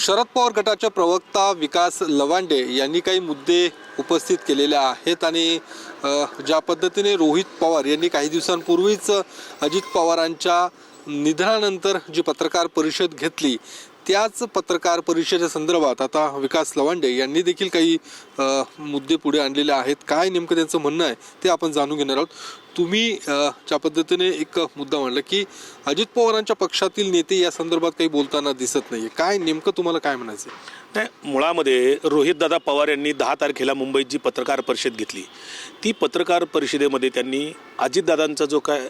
शरद पवार गटाचे प्रवक्ता विकास लवांडे यांनी काही मुद्दे उपस्थित केलेले आहेत आणि ज्या पद्धतीने रोहित पवार यांनी काही दिवसांपूर्वीच अजित पवारांच्या निधनानंतर जी पत्रकार परिषद घेतली त्याच पत्रकार परिषदेच्या संदर्भात आता विकास लवांडे यांनी देखील काही मुद्दे पुढे आणलेले आहेत। काय नेमकं त्यांचं म्हणणं आहे ते आपण जाणून घेणार आहोत। तुम्ही ज्या पद्धतीने एक मुद्दा मांडला की अजित पवारांच्या पक्षातील नेते या संदर्भात काही बोलताना दिसत नाहीये, काय नेमकं तुम्हाला काय म्हणायचं? नाही, मुळामध्ये रोहितदादा पवार यांनी 10 तारखेला मुंबईत जी पत्रकार परिषद घेतली ती पत्रकार परिषदेमध्ये त्यांनी अजितदादांचा जो काय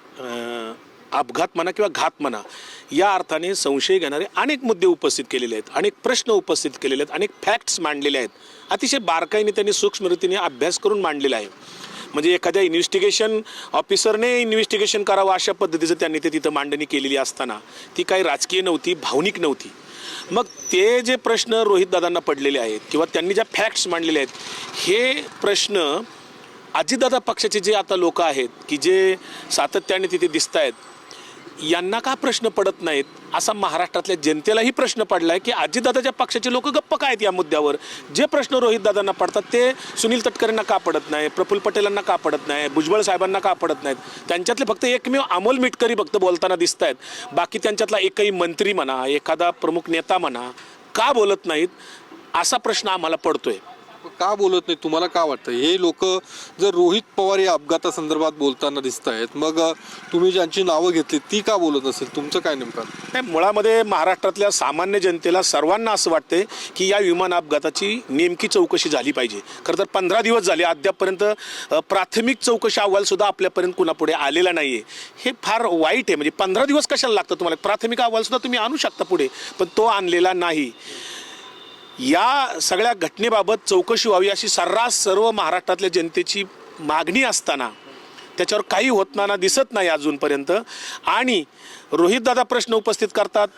अपघात म्हणा किंवा घात म्हणा या अर्थाने संशय घेणारे अनेक मुद्दे उपस्थित केलेले आहेत, अनेक प्रश्न उपस्थित केलेले आहेत, अनेक फॅक्ट्स मांडलेले आहेत, अतिशय बारकाईने त्यांनी सूक्ष्मरीतीने अभ्यास करून मांडलेला आहे। म्हणजे एखाद्या इन्व्हेस्टिगेशन ऑफिसरने इन्व्हेस्टिगेशन करावं अशा पद्धतीचं त्यांनी ते तिथं मांडणी केलेली असताना ती काही राजकीय नव्हती, भावनिक नव्हती। मग ते जे प्रश्न रोहितदादांना पडलेले आहेत किंवा त्यांनी ज्या फॅक्ट्स मांडलेले आहेत हे प्रश्न अजितदादा पक्षाचे जे आता लोक आहेत की जे सातत्याने तिथे दिसत आहेत यांना का प्रश्न पडत नाहीत असा महाराष्ट्रातल्या जनतेलाही प्रश्न पडला आहे की अजितदादाच्या पक्षाचे लोक गप्प काय आहेत या मुद्द्यावर। जे प्रश्न रोहितदादांना पडतात ते सुनील तटकरेंना का पडत नाही, प्रफुल्ल पटेलांना का पडत नाही, भुजबळ साहेबांना का पडत नाहीत। त्यांच्यातले फक्त एकमेव अमोल मिटकरी फक्त बोलताना दिसत आहेत, बाकी त्यांच्यातला एकही मंत्री म्हणा एखादा प्रमुख नेता म्हणा का बोलत नाहीत असा प्रश्न आम्हाला पडतोय। का बोलत नाही तुम्हाला का वाटतं? हे लोक जर रोहित पवार या अपघातासंदर्भात बोलताना दिसत आहेत मग तुम्ही ज्यांची नावं घेतली ती का बोलत नसेल, तुमचं काय नेमकं? नाही, मुळामध्ये महाराष्ट्रातल्या सामान्य जनतेला सर्वांना असं वाटतंय की या विमान अपघाताची नेमकी चौकशी झाली पाहिजे। खरं तर 15 दिवस झाले अद्यापपर्यंत प्राथमिक चौकशी अहवालसुद्धा आपल्यापर्यंत कुणापुढे आलेला नाही आहे। हे फार वाईट आहे। म्हणजे 15 दिवस कशाला लागतं तुम्हाला? प्राथमिक अहवालसुद्धा तुम्ही आणू शकता पुढे, पण तो आणलेला नाही। या सगळ्या घटनेबाबत चौकशी व्हावी अशी सर्रास सर्व महाराष्ट्रातल्या जनतेची मागणी असताना त्याच्यावर काही होताना दिसत नाही अजूनपर्यंत। आणि रोहितदादा प्रश्न उपस्थित करतात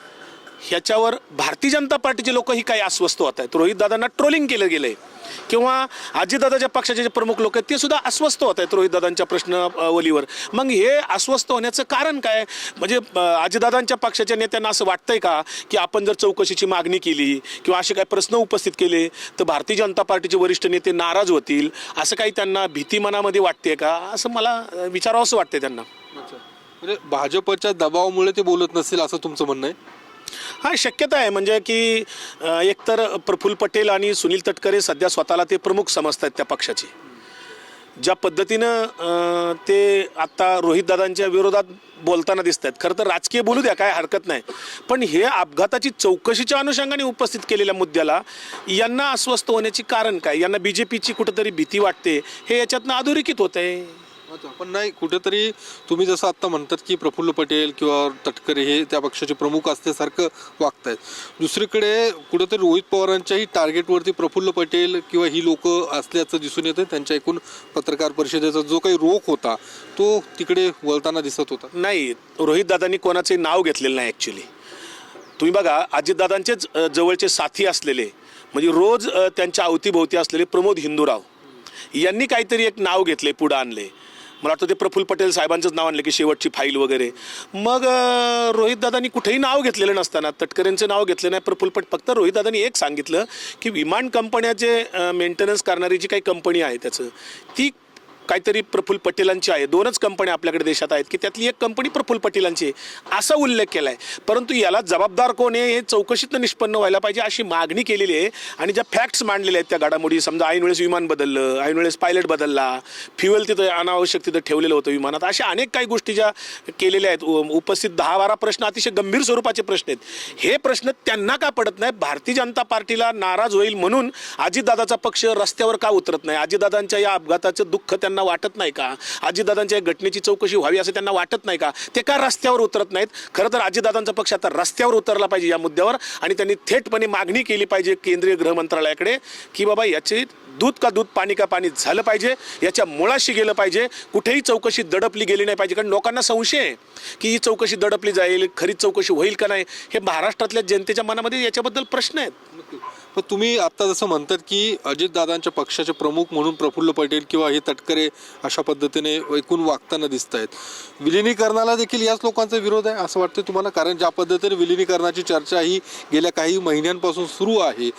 ह्याच्यावर भारतीय जनता पार्टीचे लोकही काही अस्वस्थ होत आहेत। रोहितदादांना ट्रोलिंग केलं गेलं आहे किंवा अजितदादाच्या पक्षाचे जे प्रमुख लोक आहेत ते सुद्धा अस्वस्थ होत आहेत रोहितदादांच्या प्रश्नावलीवर। मग हे अस्वस्थ होण्याचं कारण काय? म्हणजे अजितदादांच्या पक्षाच्या नेत्यांना असं वाटतंय का की आपण जर चौकशीची मागणी केली किंवा असे काही प्रश्न उपस्थित केले तर भारतीय जनता पार्टीचे वरिष्ठ नेते नाराज होतील असं काही त्यांना भीती मनामध्ये वाटते का असं मला विचारावंसं वाटतंय त्यांना। म्हणजे भाजपच्या दबावामुळे ते बोलत नसेल असं तुमचं म्हणणं आहे? हा, शक्यता आहे। म्हणजे की एकतर प्रफुल्ल पटेल आणि सुनील तटकरे सध्या स्वतःला ते प्रमुख समजतात त्या पक्षाचे। ज्या पद्धतीनं ते आत्ता रोहितदादांच्या विरोधात बोलताना दिसत आहेत, खरं तर राजकीय बोलू द्या काय हरकत नाही, पण हे अपघाताची चौकशीच्या अनुषंगाने उपस्थित केलेल्या मुद्द्याला यांना अस्वस्थ होण्याची कारण काय? यांना BJPची कुठंतरी भीती वाटते हे याच्यातनं अधोरेखित होत आहे। पण नाही, कुठेतरी तुम्ही जसं आत्ता म्हणतात की प्रफुल्ल पटेल किंवा तटकरे हे त्या पक्षाचे प्रमुख असल्यासारखं वागतायत, दुसरीकडे कुठेतरी रोहित पवारांच्याही टार्गेटवरती प्रफुल्ल पटेल किंवा ही लोक असल्याचं दिसून येतं। त्यांच्या एकूण पत्रकार परिषदेचा जो काही रोख होता तो तिकडे वळताना दिसत होता। नाही, रोहितदादांनी कोणाचे नाव घेतलेलं नाही ॲक्च्युली। तुम्ही बघा अजितदादांचेच जवळचे साथी असलेले म्हणजे रोज त्यांच्या अवतीभोवती असलेले प्रमोद हिंदूराव यांनी काहीतरी एक नाव घेतले, पुढं आणले। मला वाटतं ते प्रफुल्ल पटेल साहेबांचंच नाव आणलं की शेवटची फाईल वगैरे। मग रोहितदादांनी कुठेही नाव घेतलेलं नसताना तटकरेंचं नाव घेतलं नाही, प्रफुल्ल फक्त रोहितदादांनी एक सांगितलं की विमान कंपन्याचे मेंटेनन्स करणारी जी काही कंपनी आहे त्याचं ती काहीतरी प्रफुल्ल पटेलांची आहे। 2च कंपन्या आपल्याकडे देशात आहेत की त्यातली एक कंपनी प्रफुल्ल पटेलांची आहे असा उल्लेख केला आहे। परंतु याला जबाबदार कोण आहे हे चौकशीतनं निष्पन्न व्हायला पाहिजे अशी मागणी केलेली आहे। आणि ज्या फॅक्ट्स मांडलेल्या आहेत त्या घडामोडी, समजा ऐन वेळेस विमान बदललं, ऐन वेळेस पायलट बदलला, फ्युएल तिथं अनावश्यक तिथं ठेवलेलं होतं विमानात, अशा अनेक काही गोष्टी ज्या केलेल्या आहेत। उपस्थित 10-12 प्रश्न अतिशय गंभीर स्वरूपाचे प्रश्न आहेत। हे प्रश्न त्यांना का पडत नाही? भारतीय जनता पार्टीला नाराज होईल म्हणून अजितदादाचा पक्ष रस्त्यावर का उतरत नाही? अजितदादांच्या या अपघाताचं दुःख त्यांना वाटत नाही का? अजितदादांच्या घटनेची चौकशी व्हावी असं त्यांना वाटत नाही का? ते का रस्त्यावर उतरत नाहीत? खरं तर अजितदादांचा पक्ष आता रस्त्यावर उतरला पाहिजे या मुद्द्यावर आणि त्यांनी थेटपणे मागणी केली पाहिजे केंद्रीय गृह मंत्रालयाकडे की बाबा याची दूध का दूध पाणी का पाणी झालं पाहिजे, याच्या मुळाशी गेलं पाहिजे, कुठेही चौकशी दडपली गेली नाही पाहिजे। कारण लोकांना संशय आहे की ही चौकशी दडपली जाईल, खरी चौकशी होईल का नाही हे महाराष्ट्रातल्या जनतेच्या मनामध्ये याच्याबद्दल प्रश्न आहेत। पण तुम्ही आता जसं म्हणतात की अजितदादांच्या पक्षाचे प्रमुख म्हणून प्रफुल्ल पटेल किंवा हे तटकरे अशा पद्धतीने एकूण वागताना दिसत आहेत. विलिनीकरणाला देखील याच लोकांचा विरोध आहे असं वाटतं तुम्हाला? कारण ज्या पद्धतीने विलिनीकरणाची चर्चा ही गेल्या काही महिन्यांपासून सुरू आहे,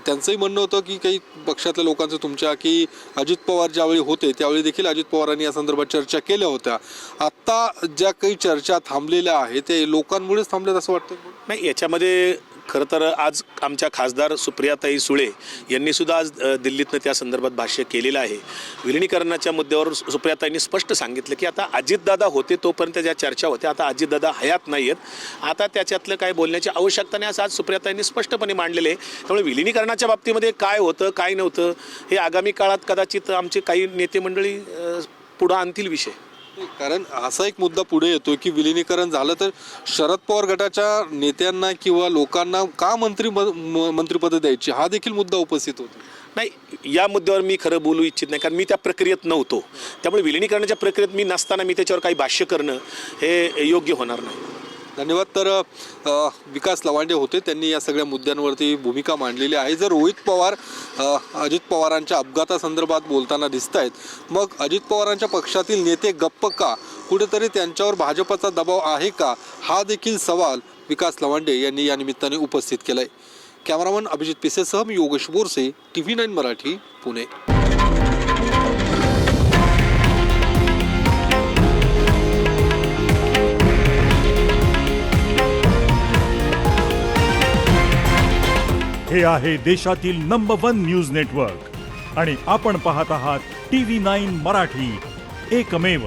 त्यांचंही म्हणणं होतं की काही पक्षातल्या लोकांचं तुमच्या की अजित पवार ज्यावेळी होते त्यावेळी देखील अजित पवारांनी या संदर्भात चर्चा केल्या होत्या. आत्ता ज्या काही चर्चा थांबलेल्या आहेत ते लोकांमुळेच थांबल्यात असं वाटतं? नाही, याच्यामध्ये खरं तर आज आमच्या खासदार सुप्रियाताई सुळे यांनी सुद्धा आज दिल्लीतनं त्या संदर्भात भाष्य केलेलं आहे. विलिनीकरणाच्या मुद्द्यावर सुप्रियाताईंनी स्पष्ट सांगितलं की आता अजितदादा होते तोपर्यंत ज्या चर्चा होत्या, आता अजितदादा हयात नाही आहेत, आता त्याच्यातलं काय बोलण्याची आवश्यकता नाही असं आज सुप्रियाताईंनी स्पष्टपणे मांडलेले. त्यामुळे विलिनीकरणाच्या बाबतीमध्ये काय होतं काय नव्हतं हे आगामी काळात कदाचित आमचे काही नेते मंडळी पुढं आणतील विषय. कारण असा एक मुद्दा पुढे येतो की विलिनीकरण झालं तर शरद पवार गटाच्या नेत्यांना किंवा लोकांना का मंत्रिपद द्यायची हा देखील मुद्दा उपस्थित होतो. नाही, या मुद्द्यावर मी खरं बोलू इच्छित नाही, कारण मी त्या प्रक्रियेत नव्हतो. त्यामुळे विलिनीकरणाच्या प्रक्रियेत मी नसताना मी त्याच्यावर काही भाष्य करणं हे योग्य होणार नाही. धन्यवाद. तर विकास लवांडे होते, त्यांनी या सगळ्या मुद्द्यांवरती भूमिका मांडलेली आहे. जर रोहित पवार अजित पवारांच्या अपघातासंदर्भात बोलताना दिसत आहेत, मग अजित पवारांच्या पक्षातील नेते गप्प का? कुठेतरी त्यांच्यावर भाजपचा दबाव आहे का? हा देखील सवाल विकास लवांडे यांनी या निमित्ताने उपस्थित केलाय. कॅमेरामन अभिजित पिसेसह मी योगेश बोरसे, TV9 मराठी, पुणे. हे आहे देशातील नंबर 1 न्यूज नेटवर्क आणि आपण पाहत आहात TV9 मराठी, एकमेव.